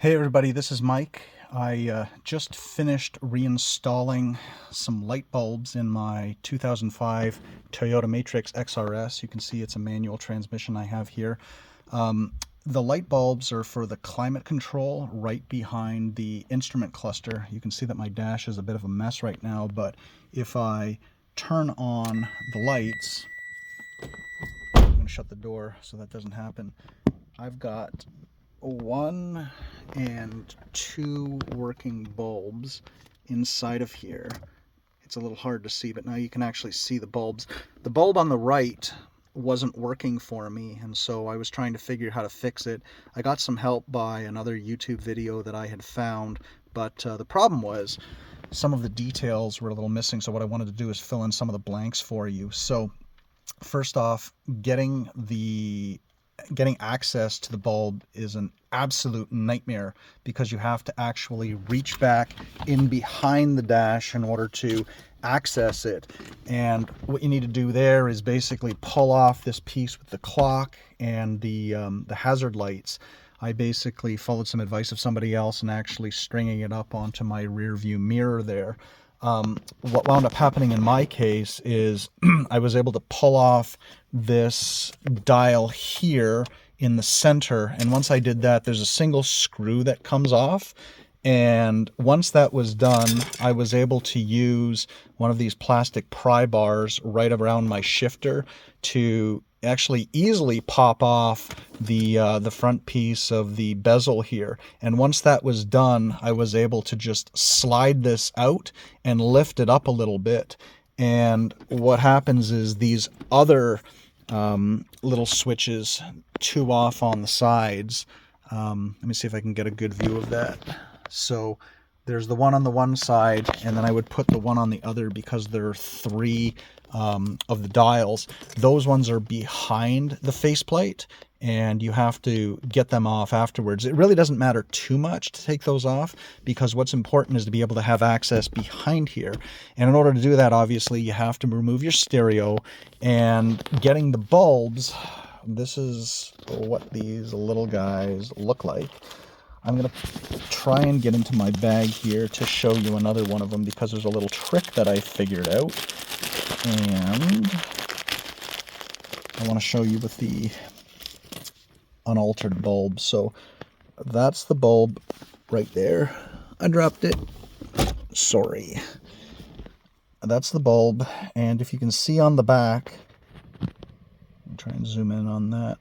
Hey everybody, this is Mike. I just finished reinstalling some light bulbs in my 2005 Toyota Matrix XRS. You can see it's a manual transmission I have here. The light bulbs are for the climate control right behind the instrument cluster. You can see that my dash is a bit of a mess right now, but if I turn on the lights, I'm going to shut the door so that doesn't happen. I've got 1 and 2 working bulbs inside of here. It's a little hard to see, but now you can actually see the bulbs. The bulb on the right wasn't working for me, and so I was trying to figure out how to fix it. I got some help by another YouTube video that I had found, but the problem was some of the details were a little missing, so what I wanted to do is fill in some of the blanks for you. So first off, getting access to the bulb is an absolute nightmare because you have to actually reach back in behind the dash in order to access it. And what you need to do there is basically pull off this piece with the clock and the hazard lights. I basically followed some advice of somebody else and actually stringing it up onto my rear view mirror there. What wound up happening in my case is I was able to pull off this dial here in the center, and once I did that, there's a single screw that comes off, and once that was done, I was able to use one of these plastic pry bars right around my shifter to actually easily pop off the front piece of the bezel here. And once that was done, I was able to just slide this out and lift it up a little bit. And what happens is these other little switches, 2 off on the sides. Let me see if I can get a good view of that. So there's the one on the one side, and then I would put the one on the other because there are 3 of the dials. Those ones are behind the faceplate, and you have to get them off afterwards. It really doesn't matter too much to take those off because what's important is to be able to have access behind here. And in order to do that, obviously, you have to remove your stereo. And getting the bulbs, this is what these little guys look like. I'm going to try and get into my bag here to show you another one of them because there's a little trick that I figured out. And I want to show you with the unaltered bulb. So that's the bulb right there. I dropped it. Sorry. That's the bulb. And if you can see on the back, I'll try and zoom in on that.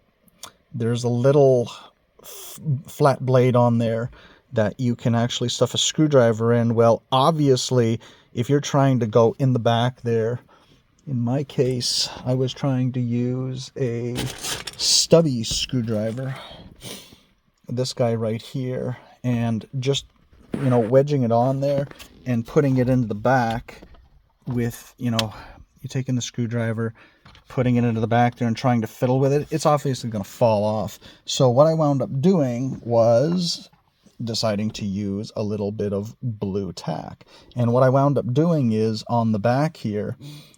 There's a little flat blade on there that you can actually stuff a screwdriver in. Well, obviously, if you're trying to go in the back there, in my case, I was trying to use a stubby screwdriver, this guy right here, and just, wedging it on there and putting it into the back with, you taking the screwdriver, putting it into the back there and trying to fiddle with it, it's obviously going to fall off. So what I wound up doing was deciding to use a little bit of blue tack. And what I wound up doing is on the back here,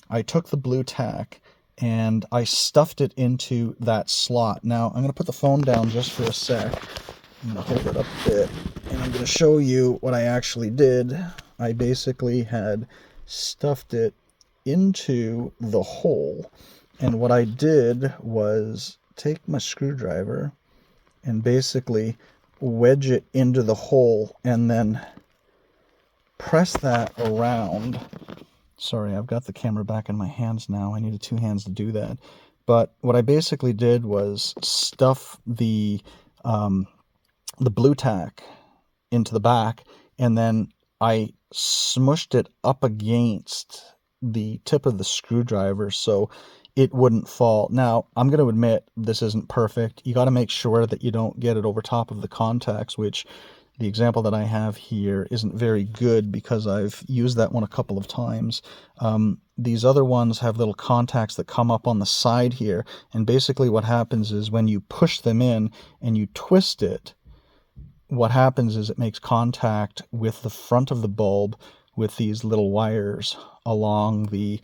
I took the blue tack and I stuffed it into that slot. Now I'm going to put the phone down just for a sec. I'm going to hold it up a bit and I'm going to show you what I actually did. I basically had stuffed it into the hole, and what I did was take my screwdriver and basically wedge it into the hole and then press that around. Sorry, I've got the camera back in my hands now. I needed 2 hands to do that. But what I basically did was stuff the blue tack into the back, and then I smushed it up against the tip of the screwdriver so it wouldn't fall. Now, I'm going to admit this isn't perfect. You got to make sure that you don't get it over top of the contacts, which the example that I have here isn't very good because I've used that one a couple of times. These other ones have little contacts that come up on the side here, and basically what happens is when you push them in and you twist it, what happens is it makes contact with the front of the bulb with these little wires along the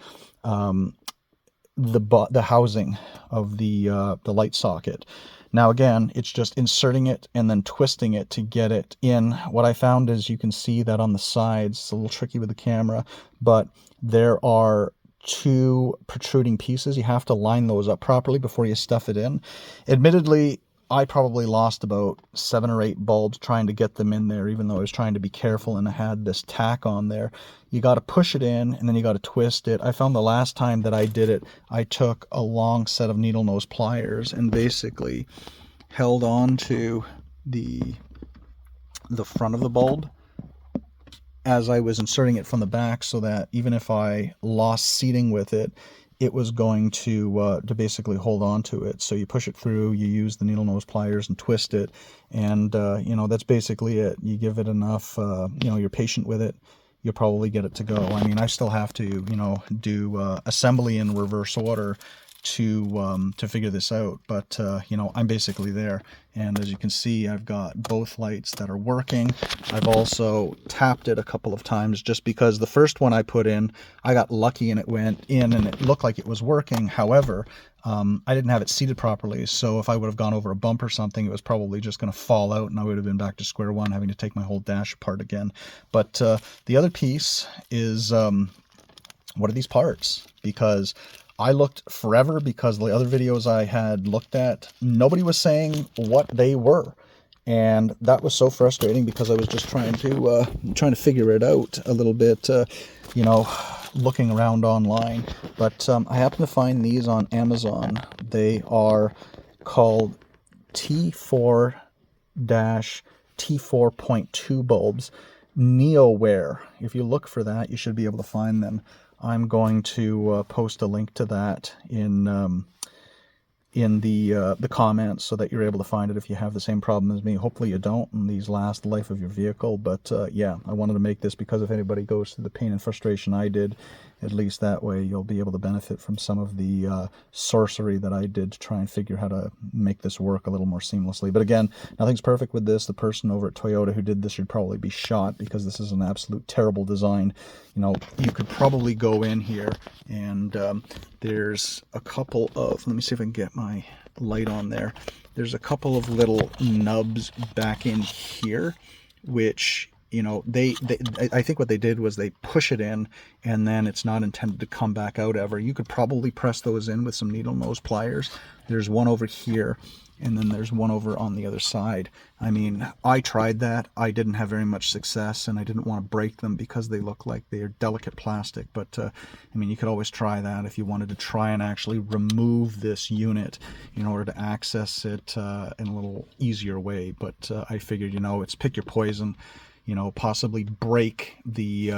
housing of the light socket. Now again, it's just inserting it and then twisting it to get it in. What I found is you can see that on the sides, it's a little tricky with the camera, but there are two protruding pieces. You have to line those up properly before you stuff it in. Admittedly, I probably lost about 7 or 8 bulbs trying to get them in there, even though I was trying to be careful and I had this tack on there. You got to push it in and then you got to twist it. I found the last time that I did it, I took a long set of needle nose pliers and basically held on to the front of the bulb as I was inserting it from the back, so that even if I lost seating with it, it was going to basically hold on to it. So you push it through, you use the needle nose pliers and twist it, and you know, that's basically it. You give it enough, you know, you're patient with it, you'll probably get it to go. I mean, I still have to, you know, do assembly in reverse order to figure this out, but you know, I'm basically there. And as you can see, I've got both lights that are working. I've also tapped it a couple of times, just because the first one I put in, I got lucky and it went in and it looked like it was working. However, I didn't have it seated properly, so if I would have gone over a bump or something, it was probably just going to fall out and I would have been back to square one, having to take my whole dash apart again. But the other piece is, what are these parts? Because I looked forever, because the other videos I had looked at, nobody was saying what they were. And that was so frustrating, because I was just trying to figure it out a little bit, you know, looking around online. But I happened to find these on Amazon. They are called T4-T4.2 bulbs, NeoWare. If you look for that, you should be able to find them. I'm going to post a link to that in the comments, so that you're able to find it if you have the same problem as me. Hopefully you don't, and these last the life of your vehicle. But yeah, I wanted to make this, because if anybody goes through the pain and frustration I did, at least that way you'll be able to benefit from some of the sorcery that I did to try and figure how to make this work a little more seamlessly. But again, nothing's perfect with this. The person over at Toyota who did this should probably be shot, because this is an absolute terrible design. You know, you could probably go in here and there's a couple of, let me see if I can get my light on there. There's a couple of little nubs back in here, which, you know, I think what they did was they push it in, and then it's not intended to come back out ever. You could probably press those in with some needle nose pliers. There's one over here, and then there's one over on the other side. I mean, I tried that. I didn't have very much success, and I didn't want to break them because they look like they're delicate plastic. But I mean, you could always try that if you wanted to try and actually remove this unit in order to access it in a little easier way. But I figured, you know, it's pick your poison. You know, possibly break the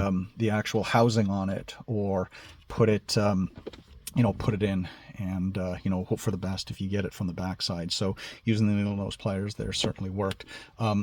actual housing on it, or put it, you know, put it in, and you know, hope for the best if you get it from the backside. So using the needle nose pliers there certainly worked.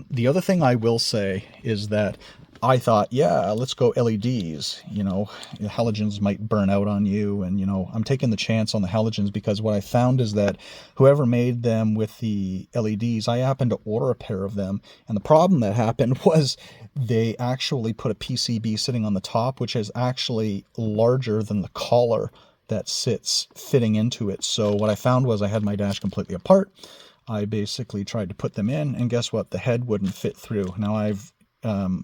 The other thing I will say is that I thought, yeah, let's go LEDs. You know, the halogens might burn out on you, and you know, I'm taking the chance on the halogens, because what I found is that whoever made them with the LEDs, I happened to order a pair of them, and the problem that happened was they actually put a PCB sitting on the top, which is actually larger than the collar that sits fitting into it. So what I found was I had my dash completely apart. I basically tried to put them in, and guess what? The head wouldn't fit through. Now I've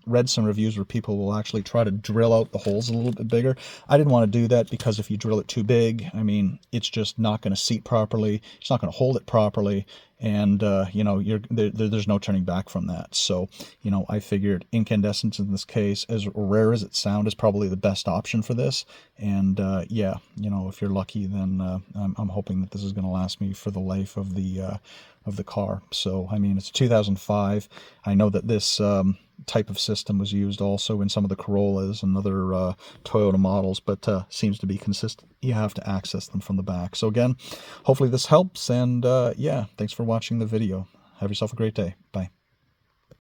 read some reviews where people will actually try to drill out the holes a little bit bigger. I didn't want to do that, because if you drill it too big, I mean, it's just not going to seat properly. It's not going to hold it properly, and you know, there's no turning back from that. So, you know, I figured incandescence in this case, as rare as it sounds, is probably the best option for this. And yeah, you know, if you're lucky, then I'm hoping that this is going to last me for the life of the car. So, I mean, it's a 2005. I know that this type of system was used also in some of the Corollas and other Toyota models, but seems to be consistent. You have to access them from the back. So again, hopefully this helps, and yeah, thanks for watching the video. Have yourself a great day. Bye.